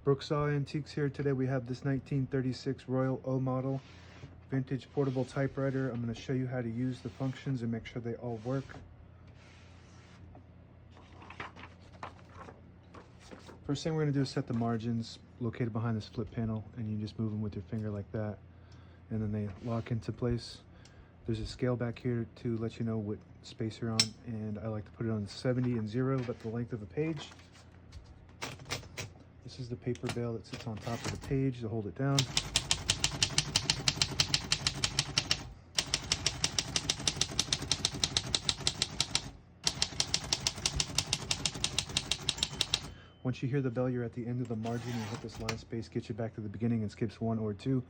Brooksaw Antiques here. Today we have this 1936 Royal O model vintage portable typewriter. I'm going to show you how to use the functions and make sure they all work. First thing we're going to do is set the margins located behind this flip panel, and you just move them with your finger like that, and then they lock into place. There's a scale back here to let you know what space you're on, and I like to put it on 70 and 0, about the length of a page. This is the paper bail that sits on top of the page to hold it down. Once you hear the bell, you're at the end of the margin. You hit this line space, gets you back to the beginning and skips 1 or 2.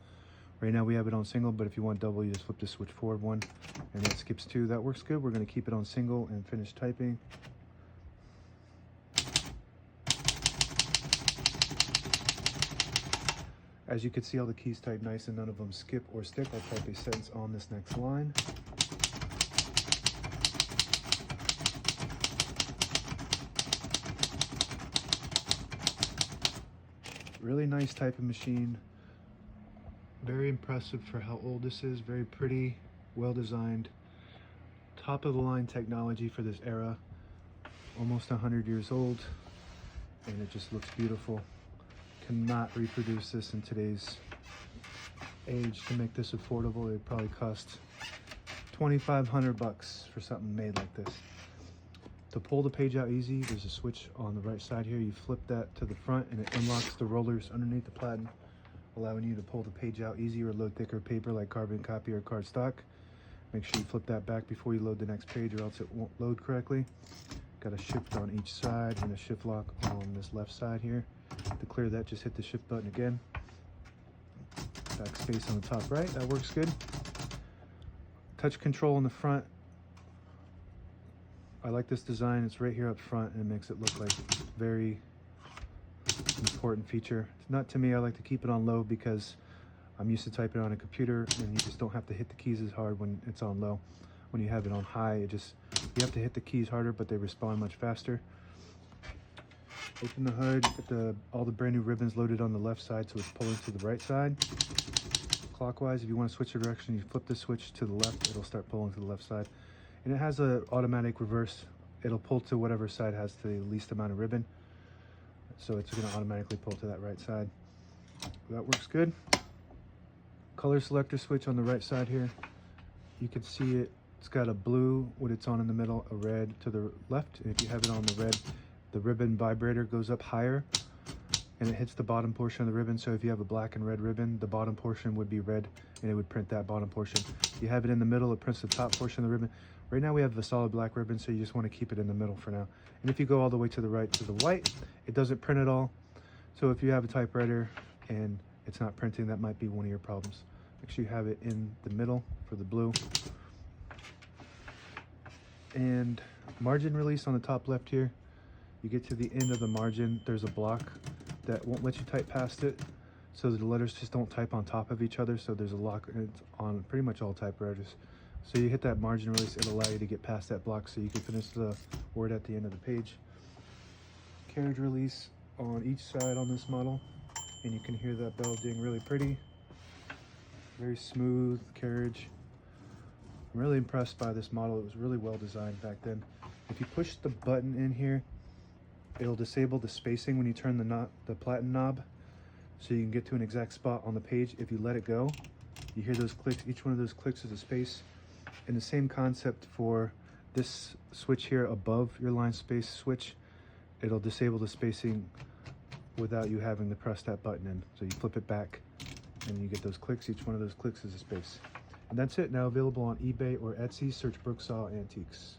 Right now we have it on single, but if you want double, you just flip the switch forward 1 and that skips 2. That works good. We're going to keep it on single and finish typing. As you can see, all the keys type nice and none of them skip or stick. I'll type a sentence on this next line. Really nice typing machine. Very impressive for how old this is. Very pretty, well designed. Top of the line technology for this era. Almost 100 years old, and it just looks beautiful. Cannot reproduce this in today's age. To make this affordable, it'd probably cost $2,500 for something made like this. To pull the page out easy, there's a switch on the right side here. You flip that to the front and it unlocks the rollers underneath the platen, allowing you to pull the page out easy or load thicker paper like carbon copy or cardstock. Make sure you flip that back before you load the next page, or else it won't load correctly. Got a shift on each side and a shift lock on this left side here. To clear that, just hit the shift button again. Backspace on the top right, that works good. Touch control in the front. I like this design. It's right here up front and it makes it look like a very important feature. It's not to me. I like to keep it on low because I'm used to typing on a computer and you just don't have to hit the keys as hard when it's on low. When you have it on high, you have to hit the keys harder, but they respond much faster. Open the hood, get all the brand new ribbons loaded on the left side, so it's pulling to the right side. Clockwise, if you want to switch the direction, you flip the switch to the left, it'll start pulling to the left side. And it has an automatic reverse. It'll pull to whatever side has the least amount of ribbon. So it's going to automatically pull to that right side. That works good. Color selector switch on the right side here. You can see it. It's got a blue when it's on in the middle, a red to the left. And if you have it on the red, the ribbon vibrator goes up higher and it hits the bottom portion of the ribbon. So if you have a black and red ribbon, the bottom portion would be red and it would print that bottom portion. If you have it in the middle, it prints the top portion of the ribbon. Right now we have a solid black ribbon, so you just want to keep it in the middle for now. And if you go all the way to the right to the white, it doesn't print at all. So if you have a typewriter and it's not printing, that might be one of your problems. Make sure you have it in the middle for the blue. And margin release on the top left here. You get to the end of the margin, there's a block that won't let you type past it, so the letters just don't type on top of each other. So there's a lock, and it's on pretty much all typewriters. So you hit that margin release, it'll allow you to get past that block so you can finish the word at the end of the page. Carriage release on each side on this model, and you can hear that bell ding, really pretty. Very smooth carriage. I'm really impressed by this model. It was really well designed back then. If you push the button in here, it'll disable the spacing when you turn the platen knob, so you can get to an exact spot on the page. If you let it go, you hear those clicks. Each one of those clicks is a space. And the same concept for this switch here above your line space switch. It'll disable the spacing without you having to press that button in. So you flip it back and you get those clicks. Each one of those clicks is a space. And that's it. Now available on eBay or Etsy. Search Brooksaw Antiques.